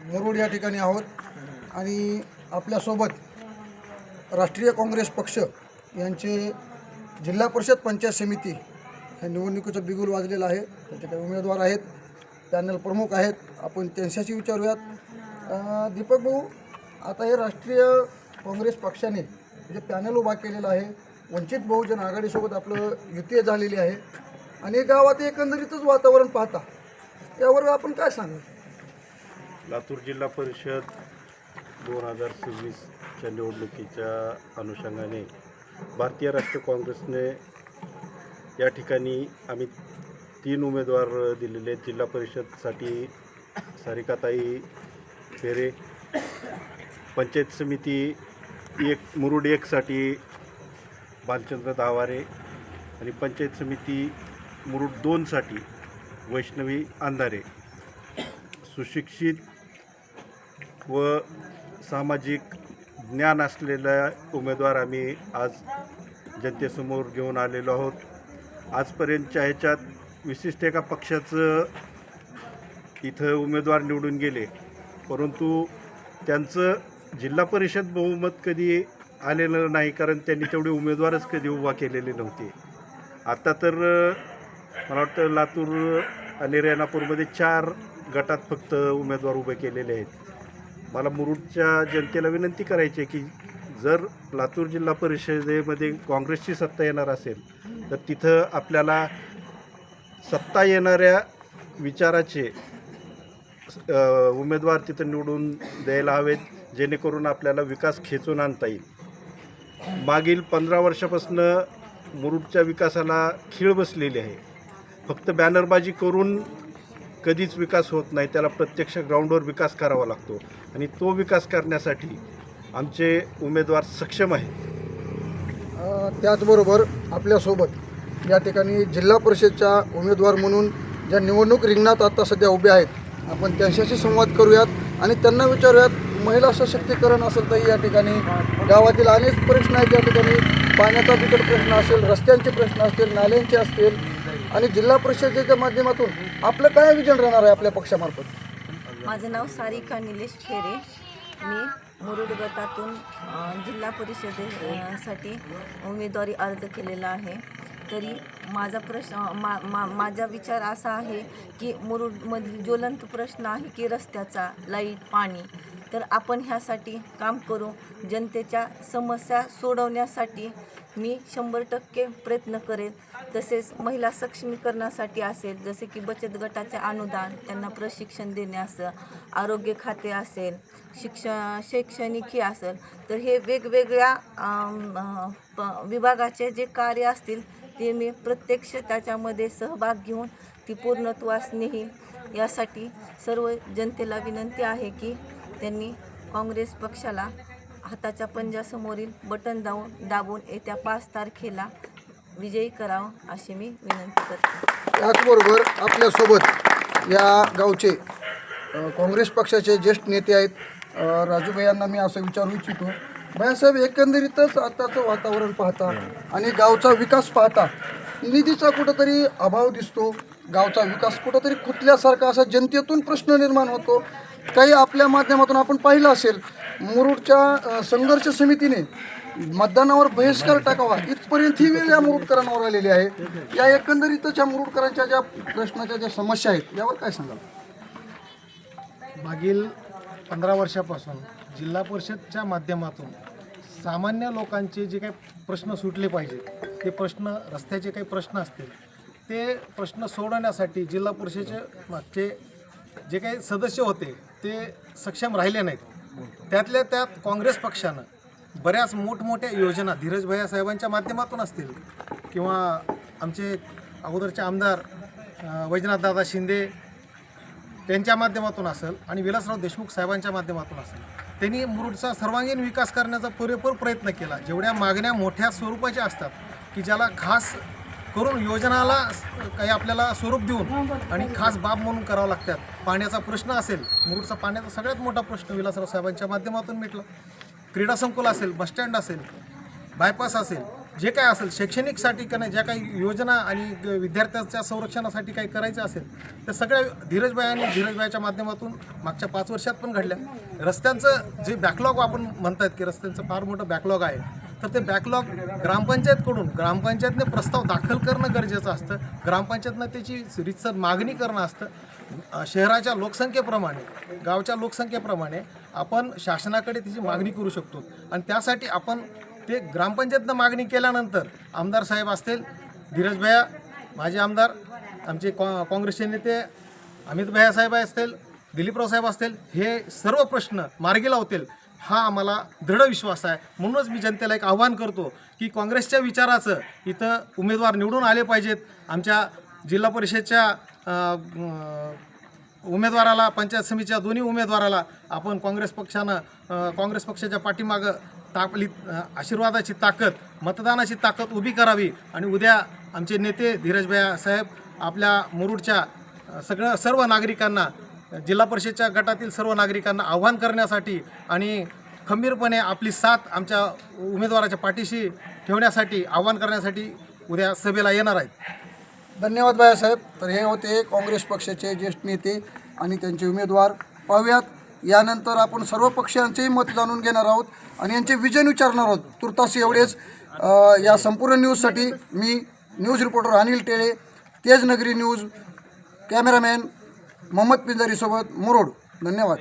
मुरुड या ठिकाणी आहोत आणि आपल्यासोबत राष्ट्रीय काँग्रेस पक्ष यांचे जिल्हा परिषद पंचायत समिती या निवडणुकीचं बिगुल वाजलेलं आहे। त्यांचे काही उमेदवार आहेत, पॅनल प्रमुख आहेत, आपण त्यांच्याशी विचारूयात। दीपक भाऊ, आता हे राष्ट्रीय काँग्रेस पक्षाने जे पॅनल उभा केलेलं आहे, वंचित बहुजन आघाडीसोबत आपलं युती झालेली आहे आणि गावात एकंदरीतच वातावरण पाहता यावर आपण काय सांगाल? लातूर जिल्हा परिषद 2026च्या निवडणुकीच्या अनुषंगाने भारतीय राष्ट्रीय काँग्रेसने या ठिकाणी आम्ही 3 उमेदवार दिलेले आहेत। जिल्हा परिषदसाठी सारिकाताई फेरे, पंचायत समिती मुरुड 1 साठी बालचंद्र दावारे आणि पंचायत समिती मुरुड 2 साठी वैष्णवी अंधारे। सुशिक्षित व सामाजिक ज्ञान असलेला उमेदवार आम्ही आज जनतेसमोर घेऊन आलेलो आहोत। आजपर्यंतच्या ह्याच्यात विशिष्ट एका पक्षाचं इथं उमेदवार निवडून गेले, परंतु त्यांचं जिल्हा परिषद बहुमत कधी आलेलं नाही, कारण त्यांनी तेवढे उमेदवारच कधी उभा केलेले नव्हते। आता तर मला वाटतं लातूर आणि रेणापूरमध्ये 4 गटात फक्त उमेदवार उभे केलेले आहेत। मला मुरुडच्या जनतेला विनंती करायची आहे की जर लातूर जिल्हा परिषदेमध्ये काँग्रेसची सत्ता येणार असेल तर तिथं आपल्याला सत्ता येणाऱ्या विचाराचे उमेदवार तिथं निवडून द्यायला हवेत, जेणेकरून आपल्याला विकास खेचून आणता येईल। मागील 15 वर्षापासून मुरुडच्या विकासाला खीळ बसलेली आहे। फक्त बॅनरबाजी करून कधीच विकास होत नाही, त्याला प्रत्यक्ष ग्राउंडवर विकास करावा लागतो आणि तो विकास करण्यासाठी आमचे उमेदवार सक्षम आहेत। त्याचबरोबर आपल्यासोबत या ठिकाणी जिल्हा परिषदच्या उमेदवार म्हणून ज्या निवडणूक रिंगणात आता सध्या उभ्या आहेत, आपण त्यांच्याशी संवाद करूयात आणि त्यांना विचारूयात महिला सशक्तीकरण असेल तर या ठिकाणी गावातील अनेक प्रश्न आहेत। या ठिकाणी पाण्याचा बिकट प्रश्न असेल, रस्त्यांचे प्रश्न असतील, नाल्यांचे असतील आणि जिल्हा परिषदेच्या माध्यमातून आपलं काय विजन राहणार आहे आपल्या पक्षामार्फत? माझं नाव सारिका निलेश फेरे, मी मुरुड गटातून जिल्हा परिषदेसाठी उमेदवारी अर्ज केलेला आहे। तरी माझा माझा विचार असा आहे की मुरुडमधील ज्वलंत प्रश्न आहे की रस्त्याचा, लाईट, पाणी। तर आपण ह्यासाठी काम करू। जनतेच्या समस्या सोडवण्यासाठी मी 100% प्रयत्न करेन। तसेच महिला सक्षमीकरणासाठी असेल, जसे की बचत गटाचे अनुदान, त्यांना प्रशिक्षण देणे असेल, आरोग्य खाते असेल, शैक्षणिक असेल, तर हे वेगवेगळ्या विभागाचे जे कार्य असतील ते मी प्रत्यक्ष त्याच्यामध्ये सहभाग घेऊन ती पूर्णत्वास नेईल। यासाठी सर्व जनतेला विनंती आहे की त्यांनी काँग्रेस पक्षाला हाताच्या पंजासमोरील बटन दाबून येत्या 5 तारखेला विजयी करावं अशी मी विनंती करते। त्याचबरोबर आपल्यासोबत या गावचे काँग्रेस पक्षाचे ज्येष्ठ नेते आहेत राजू भैयांना मी असं विचारू इच्छितो। भैयासाहेब, एकंदरीतच आताचं वातावरण पाहता आणि गावचा विकास पाहता निधीचा कुठंतरी अभाव दिसतो, गावचा विकास कुठंतरी खुटल्यासारखा असा जनतेतून प्रश्न निर्माण होतो। काही आपल्या माध्यमातून आपण पाहिलं असेल, मुरुडच्या संघर्ष समितीने मतदानावर बहिष्कार टाकावा इथपर्यंत ही वेळ या मुरुडकरांवर आलेली आहे। या एकंदरीतच या मुरुडकरांच्या ज्या प्रश्नाच्या ज्या समस्या आहेत यावर काय सांगाल? मागील 15 वर्षापासून जिल्हा परिषदच्या माध्यमातून सामान्य लोकांचे जे काही प्रश्न सुटले पाहिजेत, ते प्रश्न, रस्त्याचे काही प्रश्न असतील, ते प्रश्न सोडवण्यासाठी जिल्हा परिषदेचे मागचे जे काही सदस्य होते ते सक्षम राहिले नाहीत। त्यातल्या त्यात काँग्रेस पक्षानं बऱ्याच मोठमोठ्या योजना धीरज भैया साहेबांच्या माध्यमातून असतील किंवा आमचे अगोदरचे आमदार वैजनाथदादा शिंदे त्यांच्या माध्यमातून असेल आणि विलासराव देशमुख साहेबांच्या माध्यमातून असेल, त्यांनी मुरुडचा सर्वांगीण विकास करण्याचा पुरेपूर प्रयत्न केला। जेवढ्या मागण्या मोठ्या स्वरूपाच्या असतात की ज्याला खास करून योजनाला काही आपल्याला स्वरूप देऊन आणि खास बाब म्हणून करावं लागतात। पाण्याचा प्रश्न असेल, मुरुडचा पाण्याचा सगळ्यात मोठा प्रश्न विलासराव साहेबांच्या माध्यमातून मिटला। क्रीडा संकुल असेल, बसस्टँड असेल, बायपास असेल, जे काय असेल शैक्षणिकसाठी का नाही ज्या काही योजना आणि विद्यार्थ्यांच्या संरक्षणासाठी काही करायचं असेल तर सगळ्या धीरजभाईच्या माध्यमातून मागच्या 5 वर्षात पण घडल्या. रस्त्यांचं जे बॅकलॉग आपण म्हणतात की रस्त्यांचं फार मोठं बॅकलॉग आहे, तर ते बॅकलॉग ग्रामपंचायतने प्रस्ताव दाखल करणं गरजेचं असतं. ग्रामपंचायतनं त्याची रीतसर मागणी करणं असतं. शहराच्या लोकसंख्येप्रमाणे गावच्या लोकसंख्येप्रमाणे आपण शासनाकडे त्याची मागणी करू शकतो आणि त्यासाठी आपण ते ग्रामपंचायतनं मागणी केल्यानंतर आमदार साहेब असतील, धीरज भैया माजी आमदार, आमचे काँग्रेसचे नेते अमित भैया साहेब असतील, दिलीपराव साहेब असतील, हे सर्व प्रश्न मार्गी लावतील हा आम्हाला दृढ विश्वास आहे. म्हणूनच मी जनतेला एक आव्हान करतो की काँग्रेसच्या विचाराचं इथं उमेदवार निवडून आले पाहिजेत. आमच्या जिल्हा परिषदच्या उमेदवाराला, पंचायत समितीच्या दोन्ही उमेदवाराला आपण काँग्रेस पक्षाच्या पाठीमागं आपली आशीर्वादाची ताकद, मतदानाची ताकद उभी करावी आणि उद्या आमचे नेते धीरज भैया साहेब आपल्या मुरुडच्या सर्व नागरिकांना, जिल्हा परिषदच्या गटातील सर्व नागरिकांना आव्हान करण्यासाठी आणि खंबीरपणे आपली साथ आमच्या उमेदवाराच्या पाठीशी ठेवण्यासाठी आव्हान करण्यासाठी उद्या सभेला येणार आहेत. धन्यवाद बाळासाहेब. तर हे होते काँग्रेस पक्षाचे ज्येष्ठ नेते आणि त्यांचे उमेदवार. पाहूयात यानंतर आपण सर्व पक्षांचेही मत जाणून घेणार आहोत आणि यांचे विजन विचारणार आहोत. तुर्तास एवढेच. या संपूर्ण न्यूजसाठी मी न्यूज रिपोर्टर अनिल टेळे, तेज नगरी न्यूज, कॅमेरामॅन मोहम्मद पिंजारीसोबत मुरुड. धन्यवाद.